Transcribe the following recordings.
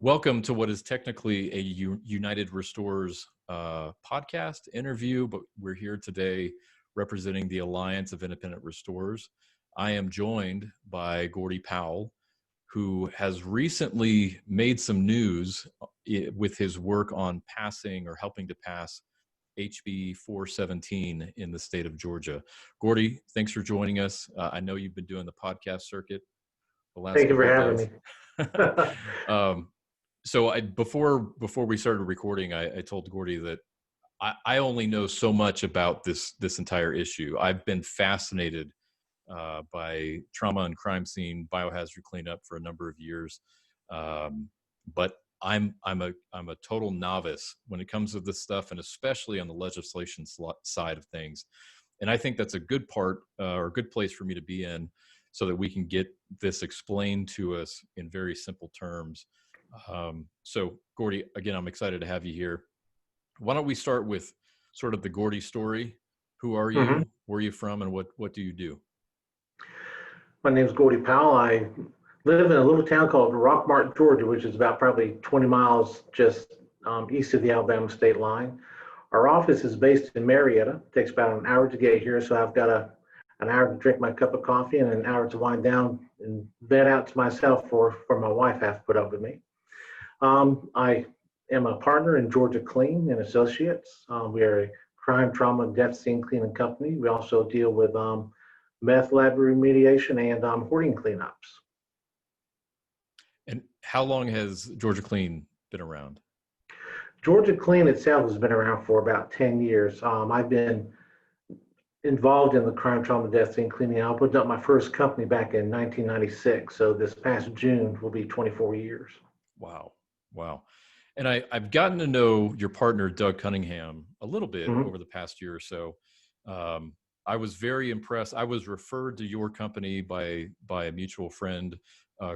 Welcome to what is technically a United Restores podcast interview, but we're here today representing the Alliance of Independent Restorers. I am joined by Gordy Powell, who has recently made some news with his work on passing or helping to pass HB 417 in the state of Georgia. Gordy, thanks for joining us. I know you've been doing the podcast circuit the last Thank you for couple having of days. me. So before we started recording, I told Gordy that I only know so much about this entire issue. I've been fascinated by trauma and crime scene biohazard cleanup for a number of years, but I'm a total novice when it comes to this stuff, and especially on the legislation side of things. And I think that's a good part or a good place for me to be in, so that we can get this explained to us in very simple terms. So Gordy, again, I'm excited to have you here. Why don't we start with sort of the Gordy story? Who are you? Where are you from? And what do you do? My name is Gordy Powell. I live in a little town called Rockmart, Georgia, which is about probably 20 miles just east of the Alabama state line. Our office is based in Marietta. It takes about an hour to get here, so I've got an hour to drink my cup of coffee and an hour to wind down and vent out to myself for my wife has to put up with me. I am a partner in Georgia Clean and Associates. We are a crime, trauma, and death scene cleaning company. We also deal with meth lab remediation and hoarding cleanups. And how long has Georgia Clean been around? Georgia Clean itself has been around for about 10 years. I've been involved in the crime, trauma, death scene cleaning. I opened up my first company back in 1996. So this past June will be 24 years. Wow. And I've gotten to know your partner, Doug Cunningham, a little bit over the past year or so. I was very impressed. I was referred to your company by a mutual friend,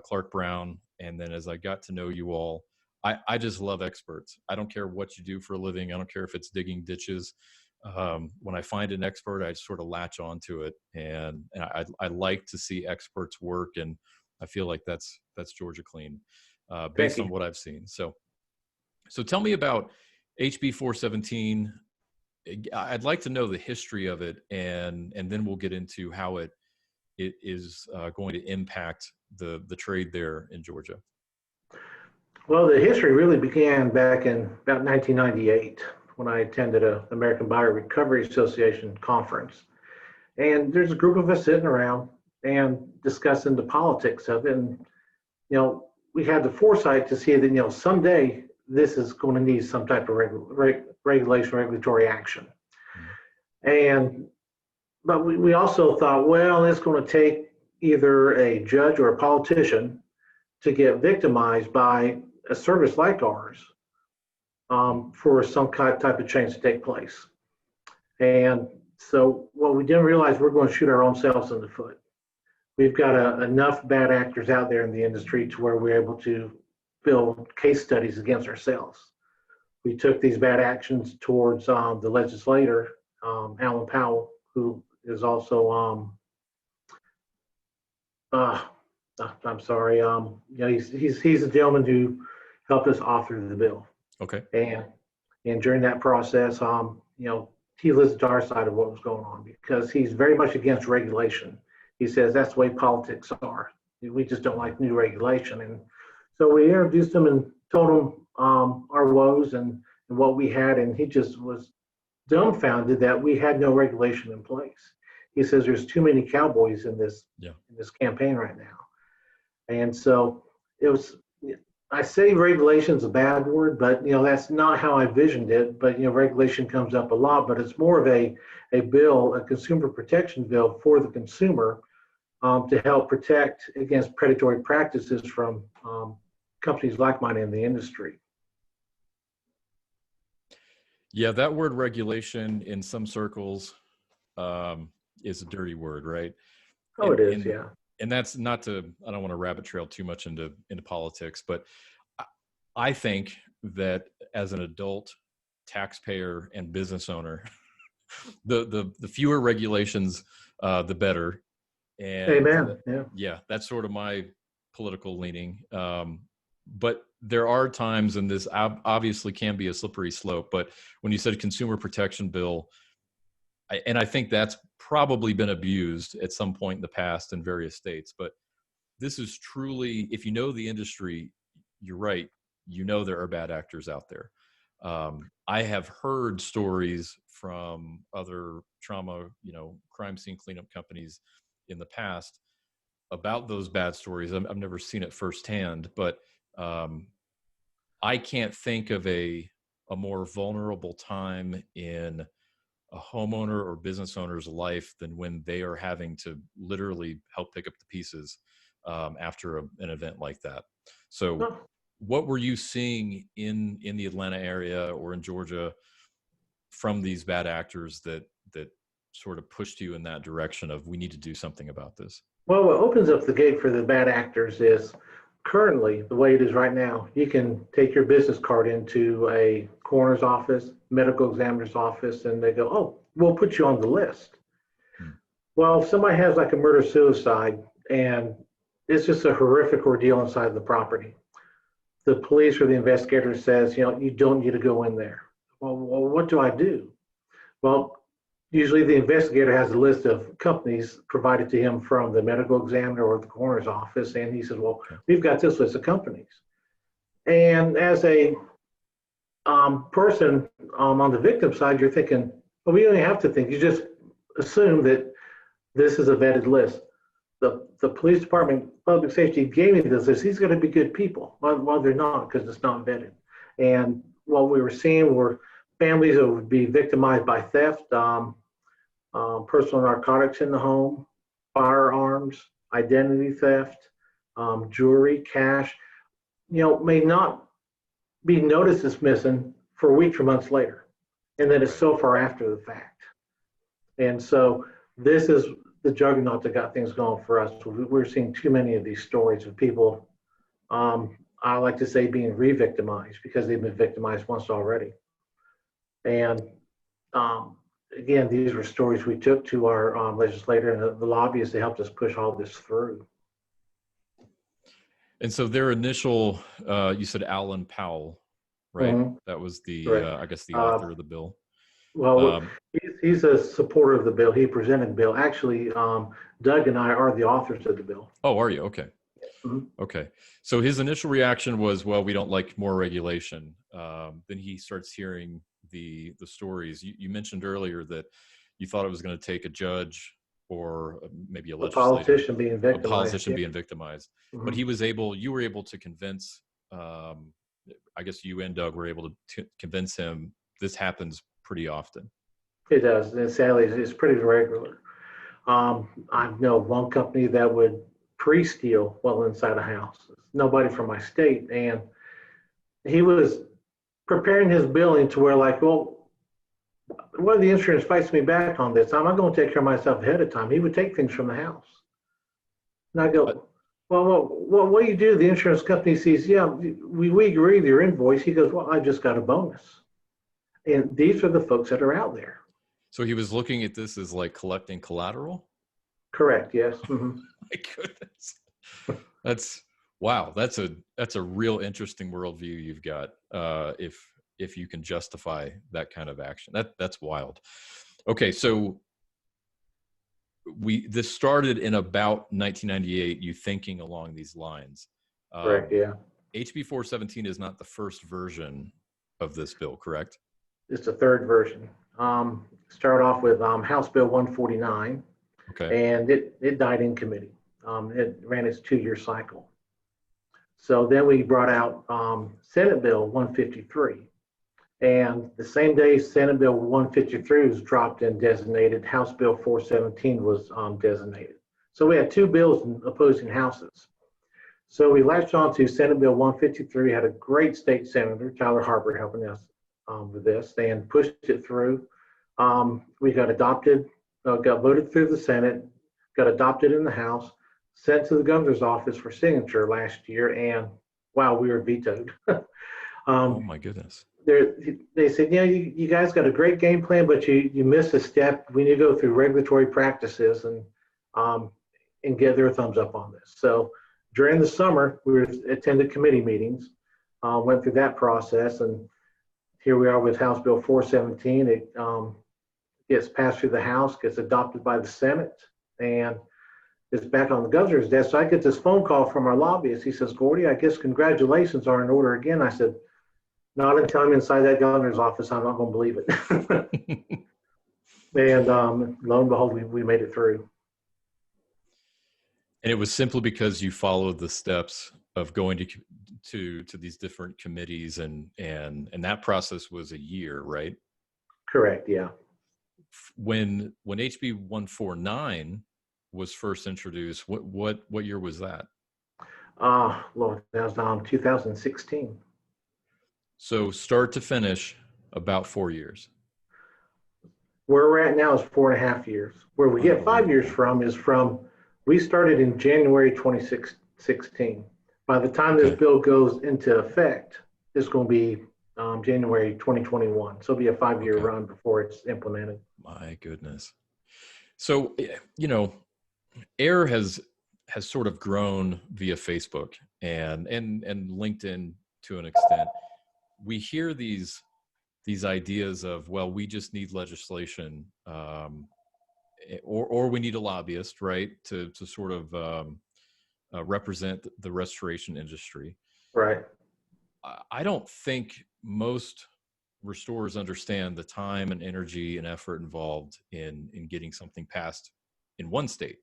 Clark Brown. And then as I got to know you all, I just love experts. I don't care what you do for a living. I don't care if it's digging ditches. When I find an expert, I sort of latch onto it. And I like to see experts work. And I feel like that's Georgia Clean. Based on what I've seen. So tell me about HB 417. I'd like to know the history of it, and then we'll get into how it is going to impact the trade there in Georgia. Well, the history really began back in about 1998 when I attended an American Biorecovery Association conference. And there's a group of us sitting around and discussing the politics of it. And, we had the foresight to see that, someday this is going to need some type of regulatory action. But we also thought, well, it's going to take either a judge or a politician to get victimized by a service like ours for some type of change to take place. And so what we didn't realize, we're going to shoot our own selves in the foot. We've got enough bad actors out there in the industry to where we're able to build case studies against ourselves. We took these bad actions towards the legislator, Alan Powell, who is also, I'm sorry, he's the gentleman who helped us author the bill. Okay. And during that process, he listened to our side of what was going on, because he's very much against regulation. He says that's the way politics are. We just don't like new regulation. And so we introduced him and told him our woes and what we had, and he just was dumbfounded that we had no regulation in place. He says there's too many cowboys in this campaign right now. And so it was, I say regulation is a bad word, but that's not how I visioned it. But regulation comes up a lot, but it's more of a bill, a consumer protection bill for the consumer, to help protect against predatory practices from companies like mine in the industry. Yeah, that word regulation in some circles is a dirty word, right? Oh, it is, yeah. And that's not to, I don't want to rabbit trail too much into politics, but I think that as an adult taxpayer and business owner, the fewer regulations, the better. And Amen. yeah, that's sort of my political leaning. but there are times, and this obviously can be a slippery slope, but when you said consumer protection bill, and I think that's probably been abused at some point in the past in various states, but this is truly, if you know the industry, you're right, you know there are bad actors out there. I have heard stories from other trauma, crime scene cleanup companies in the past about those bad stories. I've never seen it firsthand, but I can't think of a more vulnerable time in a homeowner or business owner's life than when they are having to literally help pick up the pieces after an event like that. So what were you seeing in the Atlanta area or in Georgia from these bad actors that sort of pushed you in that direction of, we need to do something about this? Well, what opens up the gate for the bad actors is currently the way it is right now. You can take your business card into a coroner's office, medical examiner's office, and they go, "Oh, we'll put you on the list." Well, if somebody has like a murder suicide and it's just a horrific ordeal inside the property, the police or the investigator says, you don't need to go in there. Well, what do I do? Well, usually the investigator has a list of companies provided to him from the medical examiner or the coroner's office, and he says, well, we've got this list of companies. And as a person on the victim side, you're thinking, well, we don't have to think. You just assume that this is a vetted list. The police department, public safety gave me this list. These are going to be good people. Well, they're not, because it's not vetted. And what we were seeing were families that would be victimized by theft, personal narcotics in the home, firearms, identity theft, jewelry, cash, may not be noticed as missing for weeks or months later. And then it's so far after the fact. And so this is the juggernaut that got things going for us. We're seeing too many of these stories of people, I like to say, being re-victimized because they've been victimized once already. And again, these were stories we took to our legislator and the lobbyists that helped us push all this through. And so their initial, you said Alan Powell, right? Mm-hmm. That was the, I guess, the author of the bill. Well, he's a supporter of the bill. He presented the bill. Actually, Doug and I are the authors of the bill. Oh, are you? Okay. Mm-hmm. Okay. So his initial reaction was, well, we don't like more regulation. Then he starts hearing the stories. You mentioned earlier that you thought it was going to take a judge or maybe a politician being victimized. A politician being victimized. Mm-hmm. But you were able to convince, I guess you and Doug were able to convince him this happens pretty often. It does. And sadly, it's pretty regular. I know one company that would pre-steal well inside a house. Nobody from my state. And he was preparing his billing to where, like, well, what if the insurance fights me back on this? I'm not going to take care of myself ahead of time. He would take things from the house. And I go, well, what do you do? The insurance company sees, yeah, we agree with your invoice. He goes, well, I just got a bonus. And these are the folks that are out there. So he was looking at this as like collecting collateral? Correct, yes. Mm-hmm. My goodness. That's a real interesting worldview you've got. If you can justify that kind of action, that's wild. Okay, so this started in about 1998. You thinking along these lines? Correct. Yeah. HB 417 is not the first version of this bill, correct? It's the third version. Started off with House Bill 149. Okay. And it died in committee. It ran its 2-year cycle. So then we brought out Senate Bill 153. And the same day Senate Bill 153 was dropped and designated, House Bill 417 was designated. So we had 2 bills in opposing houses. So we latched on to Senate Bill 153, had a great state senator, Tyler Harper, helping us with this, and pushed it through. We got adopted, got voted through the Senate, got adopted in the House, sent to the governor's office for signature last year, and wow, we were vetoed. Oh my goodness. They said, you guys got a great game plan, but you missed a step. We need to go through regulatory practices and get their thumbs up on this. So During the summer, we attended committee meetings, went through that process, and here we are with House Bill 417. It gets passed through the House, gets adopted by the Senate, and it's back on the governor's desk. So I get this phone call from our lobbyist. He says, Gordy, I guess congratulations are in order again. I said, not until I'm inside that governor's office, I'm not going to believe it. And lo and behold, we made it through. And it was simply because you followed the steps of going to these different committees, and that process was a year, right? Correct. Yeah. When HB 149 was first introduced, what year was that? Lord, that was 2016. So start to finish, about 4 years. Where we're at now is 4.5 years. Where we get 5 years from is we started in January 2016. By the time this bill goes into effect, it's going to be January 2021. So it'll be a 5-year run before it's implemented. My goodness. So, AIR has sort of grown via Facebook and LinkedIn to an extent. We hear these ideas of, well, we just need legislation, or we need a lobbyist, right, to sort of represent the restoration industry. Right. I don't think most restorers understand the time and energy and effort involved in getting something passed in one state,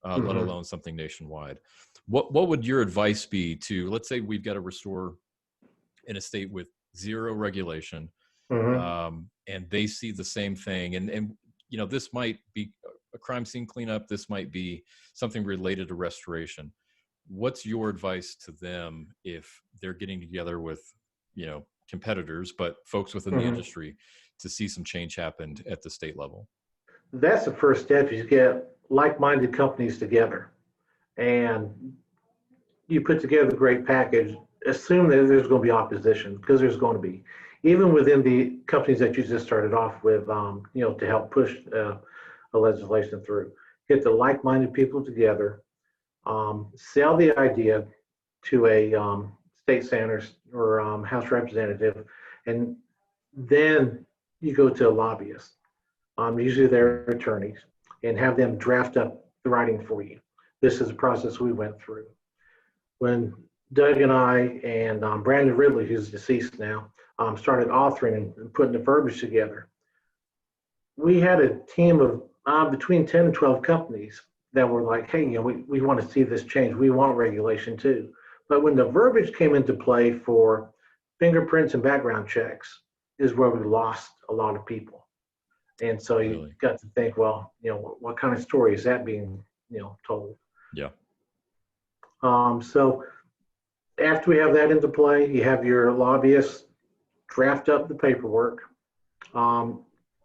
let alone something nationwide. What would your advice be to, let's say we've got a restorer in a state with zero regulation, and they see the same thing, and this might be a crime scene cleanup, this might be something related to restoration. What's your advice to them if they're getting together with competitors, but folks within the industry, to see some change happen at the state level? That's the first step. You get like-minded companies together, and you put together a great package. Assume that there's going to be opposition, because there's going to be, even within the companies that you just started off with, to help push a legislation through. Get the like-minded people together, sell the idea to a state senator or House representative, and then you go to a lobbyist, usually their attorneys, and have them draft up the writing for you. This is a process we went through. When Doug and I and Brandon Ridley, who's deceased now, started authoring and putting the verbiage together, we had a team of between 10 and 12 companies that were like, hey, we want to see this change. We want regulation too. But when the verbiage came into play for fingerprints and background checks is where we lost a lot of people. And so you got to think, well, what kind of story is that being, told? Yeah. So after we have that into play, you have your lobbyists draft up the paperwork,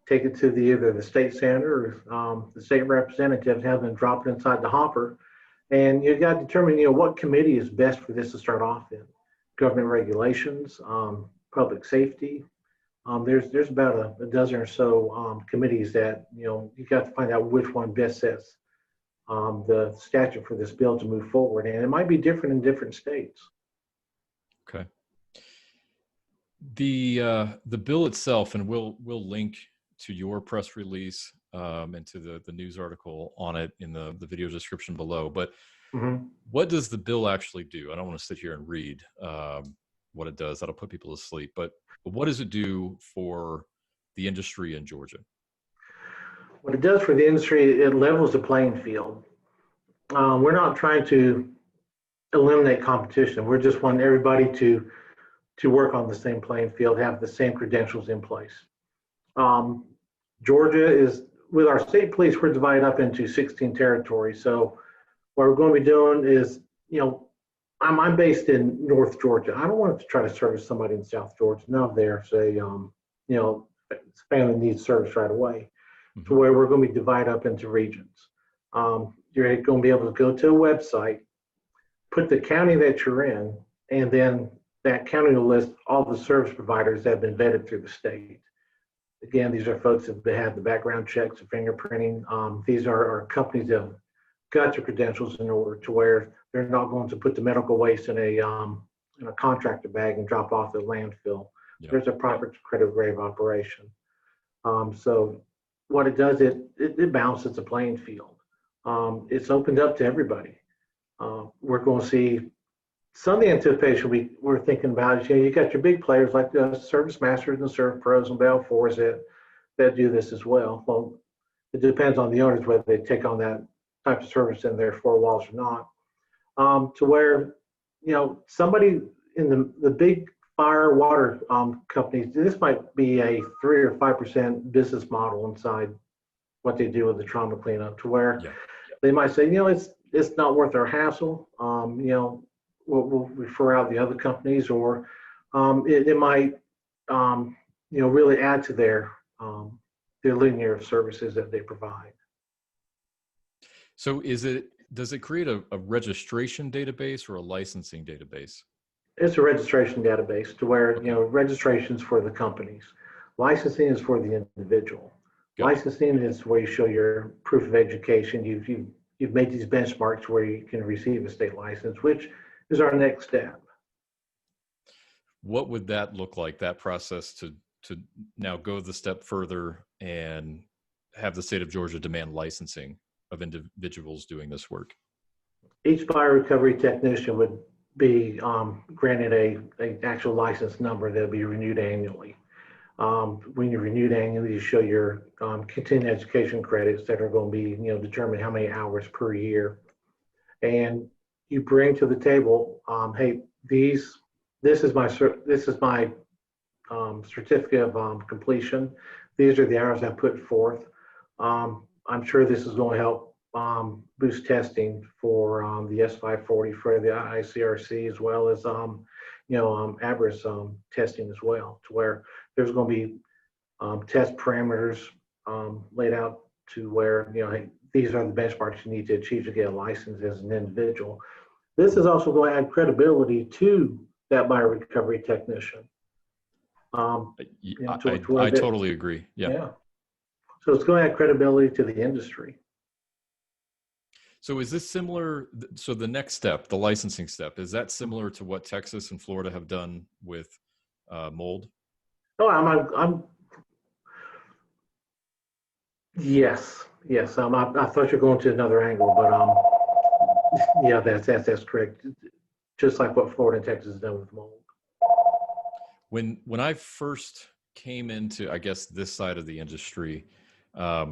take it to either the state senator or the state representative, have them drop it inside the hopper, and you've got to determine, what committee is best for this to start off in. Government regulations, public safety. There's about a dozen or so committees that you got to find out which one best sets the statute for this bill to move forward, and it might be different in different states. Okay. The bill itself, and we'll link to your press release and to the news article on it in the video description below. But what does the bill actually do? I don't want to sit here and read what it does. That'll put people to sleep. But what does it do for the industry in Georgia? What it does for the industry, it levels the playing field. We're not trying to eliminate competition. We're just wanting everybody to work on the same playing field, have the same credentials in place. Georgia is, with our state police, we're divided up into 16 territories. So what we're going to be doing is, I'm based in North Georgia. I don't want to try to service somebody in South Georgia. None of their family needs service right away. To where we're going to be divided up into regions. You're going to be able to go to a website, put the county that you're in, and then that county will list all the service providers that have been vetted through the state. Again, these are folks that have had the background checks, the fingerprinting. These are companies that have got their credentials in order to where they're not going to put the medical waste in a contractor bag and drop off at the landfill. Yeah. There's a proper cradle grave operation. So what it does, it balances the playing field. It's opened up to everybody. We're going to see some of the anticipation we're thinking about is, you got your big players like the Service Masters and Serve Pros and Bell Fours that do this as well. Well, it depends on the owners whether they take on that type of service in their four walls or not. To where, somebody in the big fire water companies, this might be a 3 or 5% business model inside what they do with the trauma cleanup, to where they might say, it's not worth our hassle. We'll refer out the other companies, or it might, really add to their linear services that they provide. So does it create a registration database or a licensing database? It's a registration database to where, registrations for the companies. Licensing is for the individual. Licensing is where you show your proof of education. You've made these benchmarks where you can receive a state license, which is our next step. What would that look like, that process to now go the step further and have the state of Georgia demand licensing of individuals doing this work? Each fire recovery technician would be granted a actual license number that'll be renewed annually. When you're renewed annually, you show your continuing education credits that are going to be, determine how many hours per year. And you bring to the table, hey, this is my certificate of completion. These are the hours I put forth. I'm sure this is going to help boost testing for the S540 for the ICRC, as well as ABRIS testing as well, to where there's going to be test parameters laid out to where, hey, these are the benchmarks you need to achieve to get a license as an individual. This is also going to add credibility to that biorecovery technician. I totally agree. Yeah. So it's going to add credibility to the industry. So is this similar? So the next step, the licensing step, is that similar to what Texas and Florida have done with mold? Oh, yes. I thought you were going to another angle, but yeah, that's correct. Just like what Florida and Texas have done with mold. When I first came into, I guess, this side of the industry, I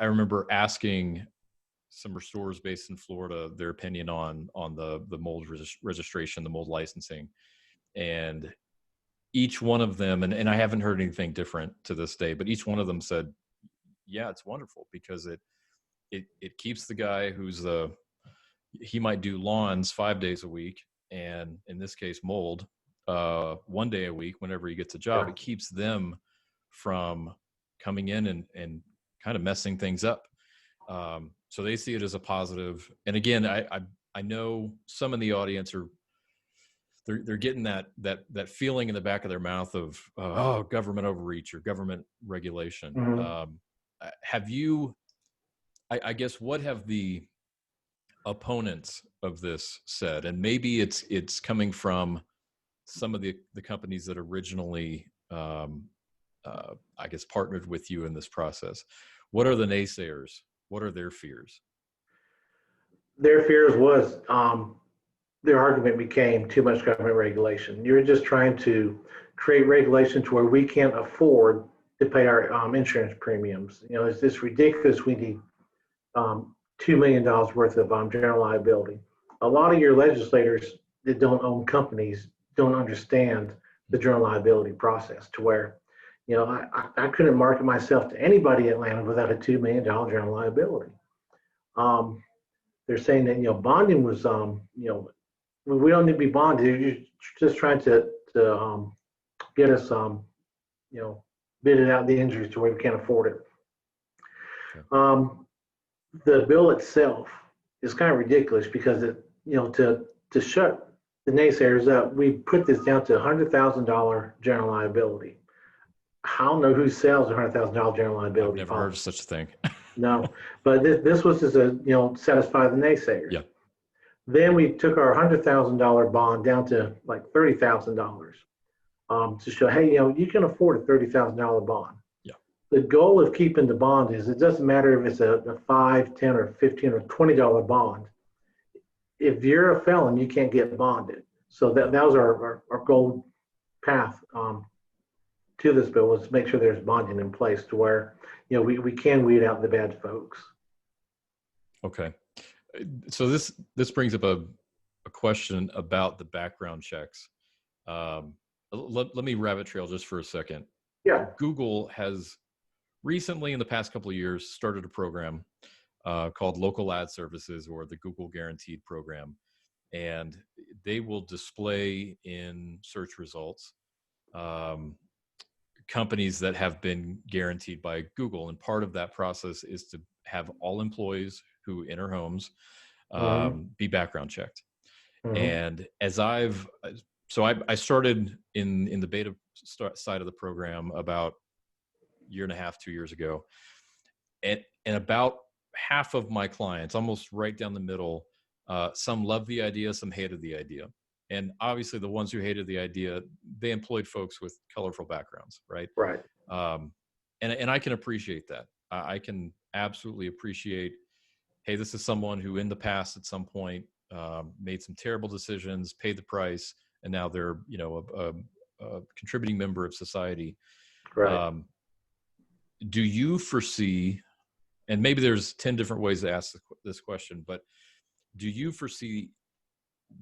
remember asking some restorers based in Florida their opinion on the mold registration, the mold licensing, and each one of them, and I haven't heard anything different to this day, but each one of them said, yeah, it's wonderful because it keeps the guy he might do lawns 5 days a week, and in this case mold 1 day a week whenever he gets a job. It keeps them from coming in and kind of messing things up. So they see it as a positive. And again, I know some in the audience they're getting that feeling in the back of their mouth of government overreach or government regulation. Mm-hmm. Have you? I guess what have the opponents of this said? And maybe it's coming from some of the companies that originally, I guess, partnered with you in this process. What are the naysayers? What are their fears? Their fears was their argument became too much government regulation. You're just trying to create regulation to where we can't afford to pay our insurance premiums. It's just ridiculous. We need $2 million worth of general liability. A lot of your legislators that don't own companies don't understand the general liability process, to where, I couldn't market myself to anybody in Atlanta without a $2 million general liability. They're saying that, bonding was, we don't need to be bonded. You're just trying to get us, bid it out the injuries to where we can't afford it. Okay. The bill itself is kind of ridiculous because to shut the naysayers up, we put this down to $100,000 general liability. I don't know who sells a $100,000 general liability. I've never heard of such a thing. No, but this was just a, satisfy the naysayers. Yeah. Then we took our $100,000 bond down to like $30,000 to show, hey, you can afford a $30,000 bond. Yeah. The goal of keeping the bond is it doesn't matter if it's a 5, 10, or 15 or $20 bond. If you're a felon, you can't get bonded. So that was our goal path to this bill, was to make sure there's bonding in place to where we can weed out the bad folks. Okay. So this brings up a question about the background checks. Let me rabbit trail just for a second. Yeah. Google has recently, in the past couple of years, started a program called Local Ad Services, or the Google Guaranteed Program. And they will display in search results companies that have been guaranteed by Google. And part of that process is to have all employees who enter homes be background checked. And as I started in the beta side of the program about a year and a half, 2 years ago. And about half of my clients, almost right down the middle, some loved the idea, some hated the idea. And obviously the ones who hated the idea, they employed folks with colorful backgrounds, right? Right. And I can appreciate that. I can absolutely appreciate, hey, this is someone who in the past at some point made some terrible decisions, paid the price, and now they're, a contributing member of society. Right. Do you foresee, and maybe there's 10 different ways to ask this question, but do you foresee,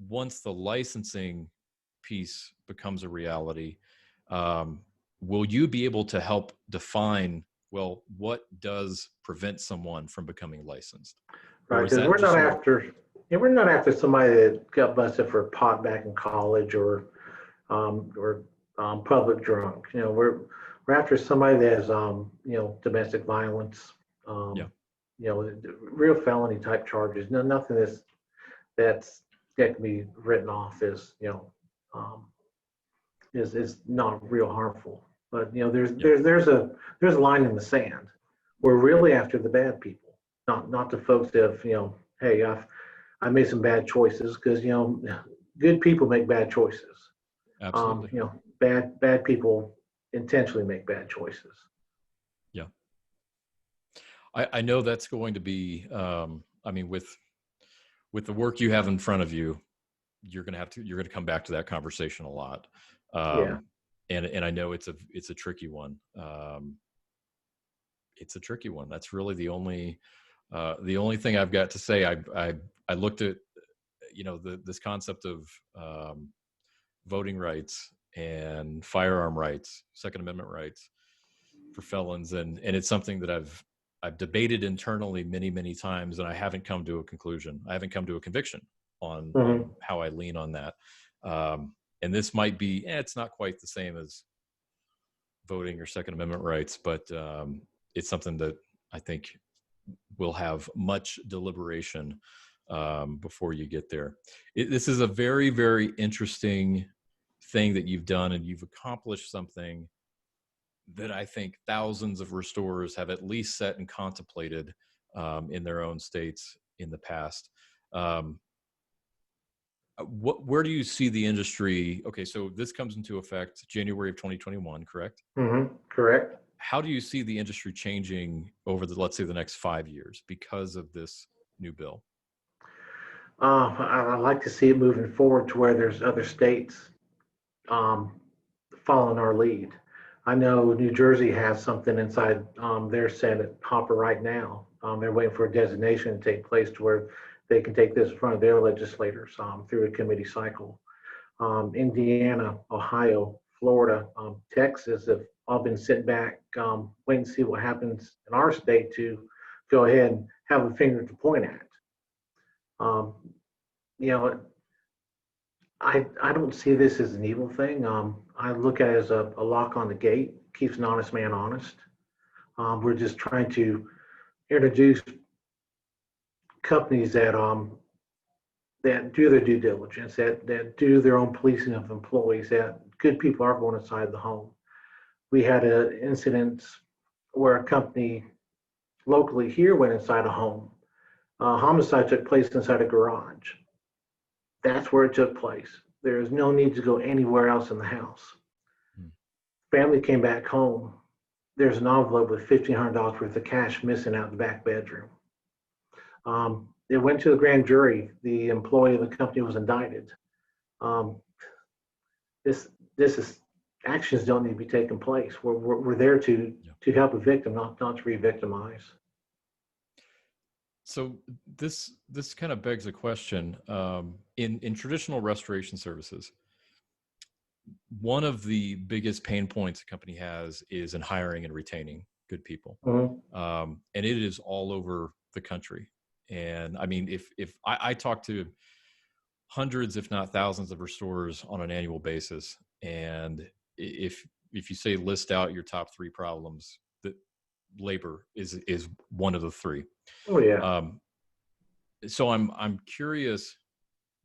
once the licensing piece becomes a reality, will you be able to help define, well, what does prevent someone from becoming licensed? Right, because we're not after somebody that got busted for pot back in college or public drunk. We're after somebody that has domestic violence, real felony type charges. No, nothing that can be written off as is not real harmful. But there's a line in the sand. We're really after the bad people, not the folks that have hey, I made some bad choices, because good people make bad choices. Absolutely. Bad people intentionally make bad choices. Yeah. I know that's going to be, with the work you have in front of you, you're going to come back to that conversation a lot. And I know it's a tricky one. It's a tricky one. That's really the only thing I've got to say. I looked at, this concept of voting rights and firearm rights, Second Amendment rights for felons, and it's something that I've debated internally many, many times, and I haven't come to a conclusion. I haven't come to a conviction on how I lean on that. And this might be, it's not quite the same as voting or Second Amendment rights, but it's something that I think will have much deliberation before you get there. This is a very, very interesting thing that you've done, and you've accomplished something that I think thousands of restorers have at least set and contemplated in their own states in the past. Where do you see the industry? Okay, so this comes into effect January of 2021, correct? Correct. How do you see the industry changing over let's say the next 5 years because of this new bill? I'd like to see it moving forward to where there's other states following our lead. I know New Jersey has something inside their Senate hopper right now. They're waiting for a designation to take place to where they can take this in front of their legislators through a committee cycle. Indiana, Ohio, Florida, Texas have all been sitting back, waiting to see what happens in our state to go ahead and have a finger to point at. I don't see this as an evil thing. I look at it as a lock on the gate, keeps an honest man honest. We're just trying to introduce companies that do their due diligence, that do their own policing of employees, that good people are going inside the home. We had an incident where a company locally here went inside a home. Homicide took place inside a garage. That's where it took place. There is no need to go anywhere else in the house. Hmm. Family came back home. There's an envelope with $1,500 worth of cash missing out the back bedroom. It went to the grand jury. The employee of the company was indicted. Um, this is actions don't need to be taking place. We're there to help a victim, not to re-victimize. So this kind of begs a question. In traditional restoration services, one of the biggest pain points a company has is in hiring and retaining good people. Mm-hmm. And it is all over the country. And I mean, if I talk to hundreds, if not thousands of restorers on an annual basis, and if you say list out your top 3 problems, that labor is one of the 3. Oh yeah. So I'm curious,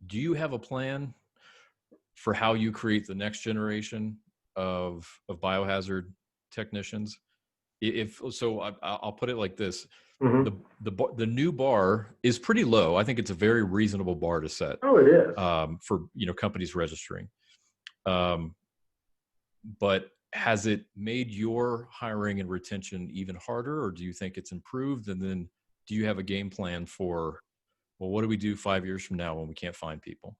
do you have a plan for how you create the next generation of biohazard technicians? If so, I'll put it like this: Mm-hmm. the new bar is pretty low. I think it's a very reasonable bar to set. Oh, it is. For companies registering. But has it made your hiring and retention even harder, or do you think it's improved? And then do you have a game plan for, well, what do we do 5 years from now when we can't find people?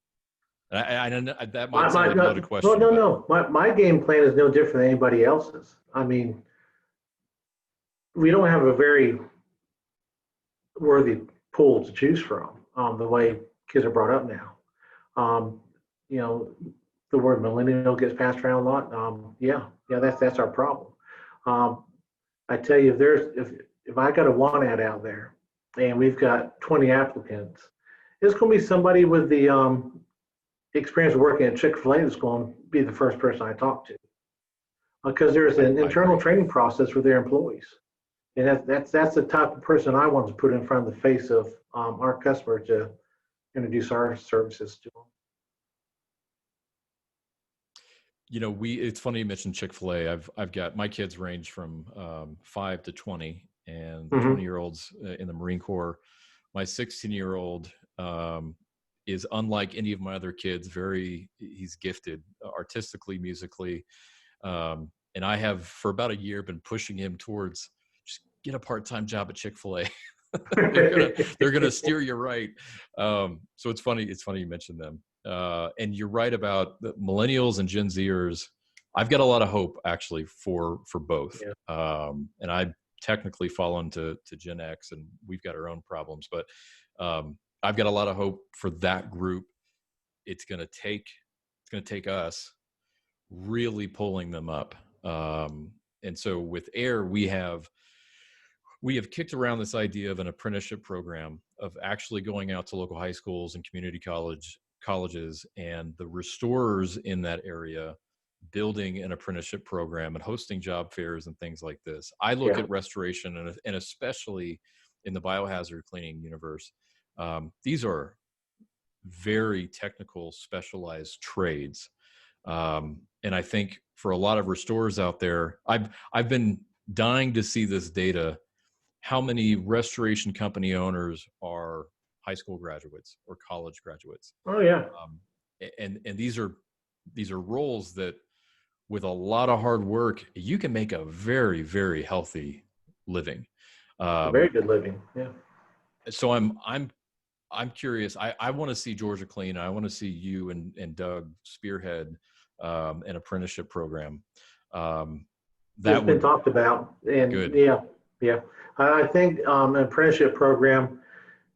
And I know that might sound like a loaded question. No. My game plan is no different than anybody else's. I mean, we don't have a very worthy pool to choose from, the way kids are brought up now. The word millennial gets passed around a lot. That's our problem. I tell you, if I got a want ad out there and we've got 20 applicants, it's going to be somebody with the experience of working at Chick-fil-A that's going to be the first person I talk to, because there's an internal training process for their employees, and that's the type of person I want to put in front of the face of our customer to introduce our services to them. It's funny you mentioned Chick-fil-A. I've got, my kids range from 5 to 20, and the 20-year-olds in the Marine Corps. My 16-year-old is unlike any of my other kids. He's gifted artistically, musically. And I have for about a year been pushing him towards just get a part-time job at Chick-fil-A. they're gonna steer you right. So it's funny you mentioned them. And you're right about the millennials and Gen Zers. I've got a lot of hope actually for both. Yeah. And I technically fall into Gen X, and we've got our own problems, but I've got a lot of hope for that group. It's going to take us really pulling them up. And so with AIR, we have kicked around this idea of an apprenticeship program, of actually going out to local high schools and community colleges and the restorers in that area, building an apprenticeship program and hosting job fairs and things like this. I look at restoration, and especially in the biohazard cleaning universe, these are very technical, specialized trades. And I think for a lot of restorers out there, I've been dying to see this data. How many restoration company owners are high school graduates or college graduates? Oh yeah. And these are roles that, with a lot of hard work, you can make a very, very healthy living. Very good living. Yeah. So I'm curious. I want to see Georgia Clean. I want to see you and Doug spearhead an apprenticeship program. That's been talked about, and good. Yeah. I think an apprenticeship program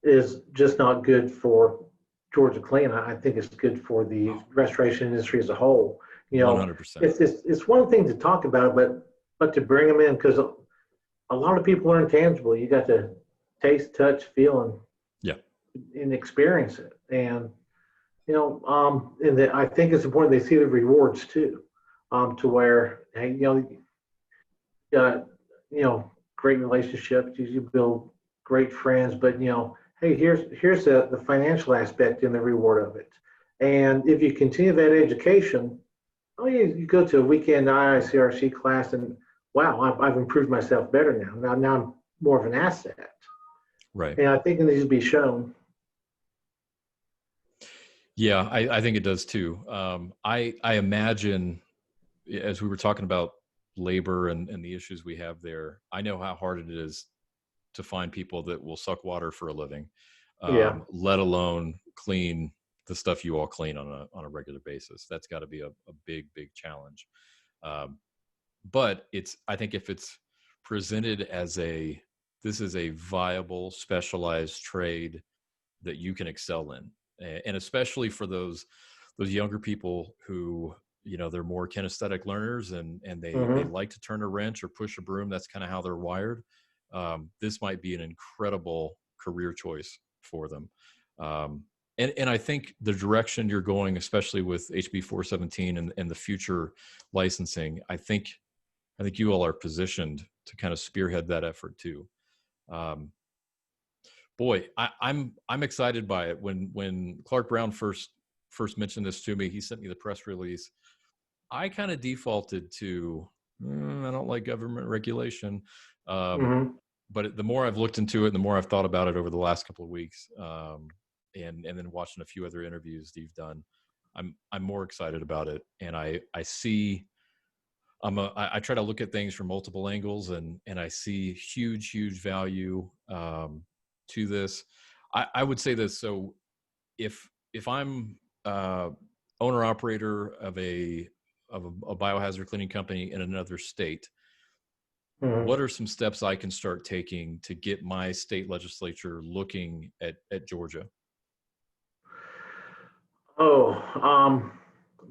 is just not good for Georgia Clean. I think it's good for the restoration industry as a whole. 100%. It's one thing to talk about it, but to bring them in, because a lot of people are intangible. You got to taste, touch, feel, and experience it. And I think it's important they see the rewards too, to where, hey, great relationships, you build great friends, but hey, here's the financial aspect and the reward of it. And if you continue that education, you go to a weekend IICRC class, and wow, I've improved myself better now. Now I'm more of an asset. Right. And I think it needs to be shown. Yeah, I think it does too. I imagine, as we were talking about labor and the issues we have there, I know how hard it is to find people that will suck water for a living, Yeah. let alone clean the stuff you all clean on a regular basis. That's got to be a big challenge. Um, but I think if it's presented as this is a viable, specialized trade that you can excel in, and especially for those younger people who, they're more kinesthetic learners, and they Mm-hmm. like to turn a wrench or push a broom. That's kind of how they're wired. This might be an incredible career choice for them. And I think the direction you're going, especially with HB 417 and the future licensing, I think you all are positioned to kind of spearhead that effort too. Boy, I'm excited by it. When Clark Brown first mentioned this to me, he sent me the press release. I kind of defaulted to, I don't like government regulation. Mm-hmm. But the more I've looked into it, the more I've thought about it over the last couple of weeks, and then watching a few other interviews that you've done, I'm more excited about it. And I see, I try to look at things from multiple angles, and I see huge value to this. I would say this. So if I'm owner operator of a biohazard cleaning company in another state, Mm-hmm. what are some steps I can start taking to get my state legislature looking at Georgia?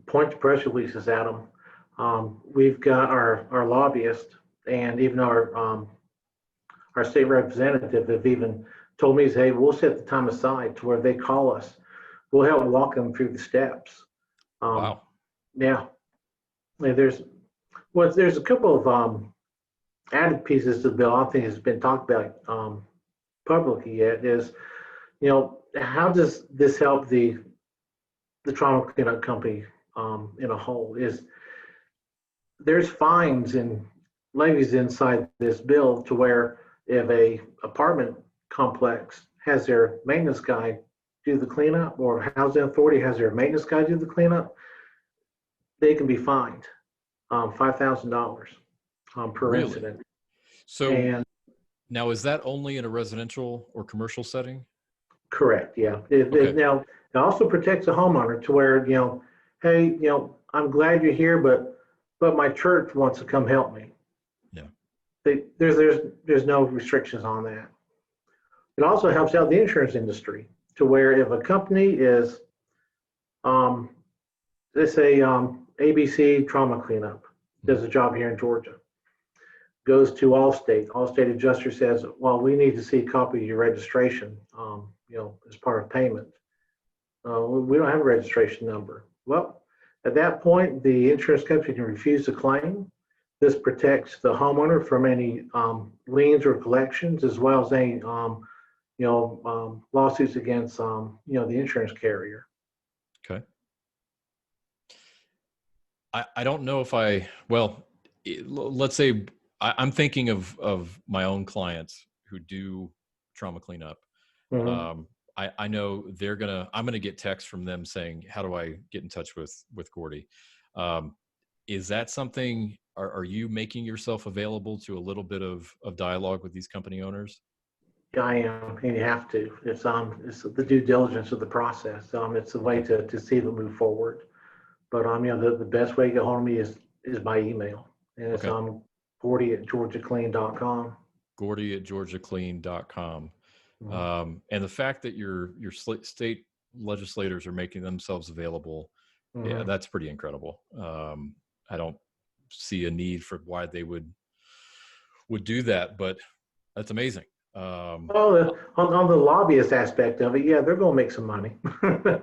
Point to press releases, Adam. We've got our lobbyist and even our state representative have even told me, hey, we'll set the time aside to where they call us. We'll help walk them through the steps. Um, Wow. yeah, there's there's a couple of added pieces to the bill. I don't think has been talked about publicly yet. Is how does this help the trauma cleanup company in a whole? Is there's fines and levies inside this bill to where if a apartment complex has their maintenance guy do the cleanup, or housing authority has their maintenance guy do the cleanup, they can be fined $5,000 per Really? incident. So And now, is that only in a residential or commercial setting? correct, yeah. Okay. Now it also protects the homeowner to where hey, I'm glad you're here, but my church wants to come help me. Yeah. There's no restrictions on that. It also helps out the insurance industry to where if a company is, let's say ABC Trauma Cleanup does a job here in Georgia, goes to Allstate adjuster says, well, we need to see a copy of your registration, as part of payment. We don't have a registration number. Well, at that point, the insurance company can refuse the claim. This protects the homeowner from any liens or collections, as well as any lawsuits against the insurance carrier. Okay. I don't know if let's say I'm thinking of my own clients who do trauma cleanup. Mm-hmm. I know I'm gonna get texts from them saying, how do I get in touch with Gordy? Is that something, are you making yourself available to a little bit of dialogue with these company owners? I am, and you have to. It's the due diligence of the process. It's the way to see them move forward. But the best way to get hold of me is by email, and it's Okay. Gordy@georgiaclean.com. Gordy@georgiaclean.com. Mm-hmm. And the fact that your state legislators are making themselves available, yeah, Mm-hmm. that's pretty incredible. I don't see a need for why they would do that, but that's amazing. Oh, on the lobbyist aspect of it, yeah, they're going to make some money.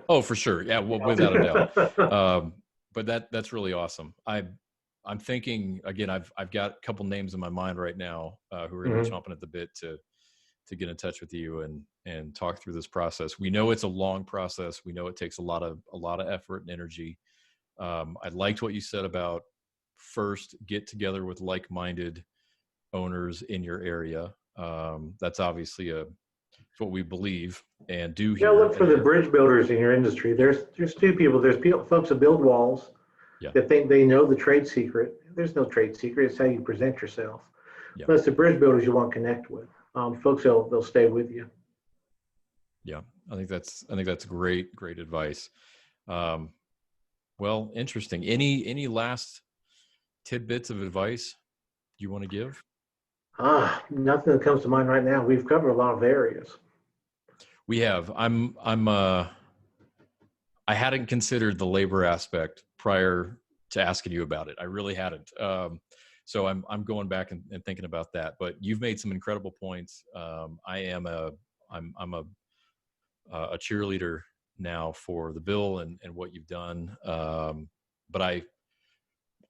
Oh, for sure, yeah, well, without a doubt. But that's really awesome. I'm thinking again. I've got a couple names in my mind right now who are going to be Mm-hmm. chomping at the bit to get in touch with you and talk through this process. We know it's a long process. We know it takes a lot of effort and energy. I liked what you said about first get together with like-minded owners in your area. That's obviously it's what we believe and do Yeah, here. look for the bridge builders in your industry. There's two people. There's people, folks that build walls Yeah. that think they know the trade secret. There's no trade secret. It's how you present yourself. Yeah. But it's the bridge builders you want to connect with. Folks, they'll stay with you. Yeah, I think that's great advice. Well, interesting. Any last tidbits of advice you want to give? Nothing that comes to mind right now. We've covered a lot of areas. We have. I hadn't considered the labor aspect prior to asking you about it. I really hadn't. So I'm going back and thinking about that. But you've made some incredible points. I'm a cheerleader now for the bill and what you've done. But I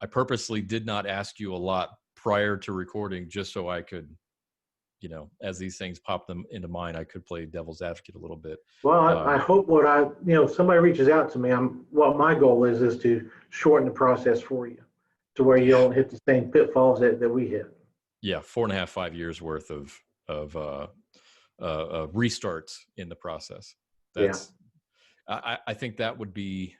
purposely did not ask you a lot prior to recording, just so I could, as these things pop them into mind, I could play devil's advocate a little bit. Well, I hope somebody reaches out to me. What my goal is to shorten the process for you to where you don't hit the same pitfalls that we hit. Yeah. 4.5, 5 years worth of restarts in the process. I think that would be,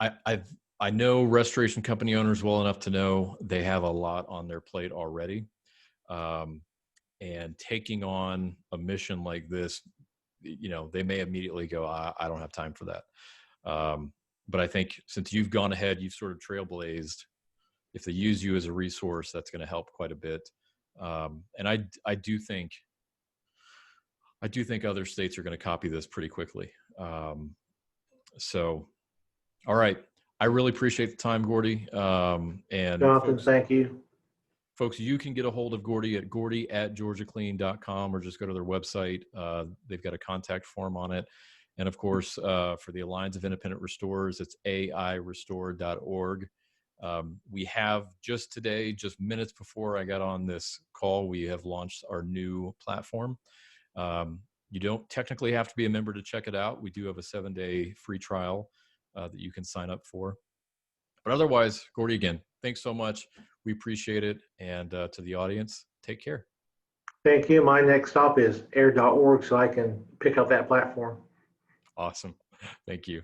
I know restoration company owners well enough to know they have a lot on their plate already. And taking on a mission like this, they may immediately go, I don't have time for that. But I think since you've gone ahead, you've sort of trailblazed. If they use you as a resource, that's going to help quite a bit. And I do think other states are going to copy this pretty quickly. So, all right. I really appreciate the time, Gordy. And Jonathan, thank you. Folks, you can get a hold of Gordy at gordy@georgiaclean.com or just go to their website. They've got a contact form on it. And of course, for the Alliance of Independent Restorers, it's airestore.org. We have just today, just minutes before I got on this call, we have launched our new platform. You don't technically have to be a member to check it out. We do have a 7-day free trial that you can sign up for. But otherwise, Gordy, again, thanks so much. We appreciate it. And to the audience, take care. Thank you. My next stop is air.org so I can pick up that platform. Awesome. Thank you.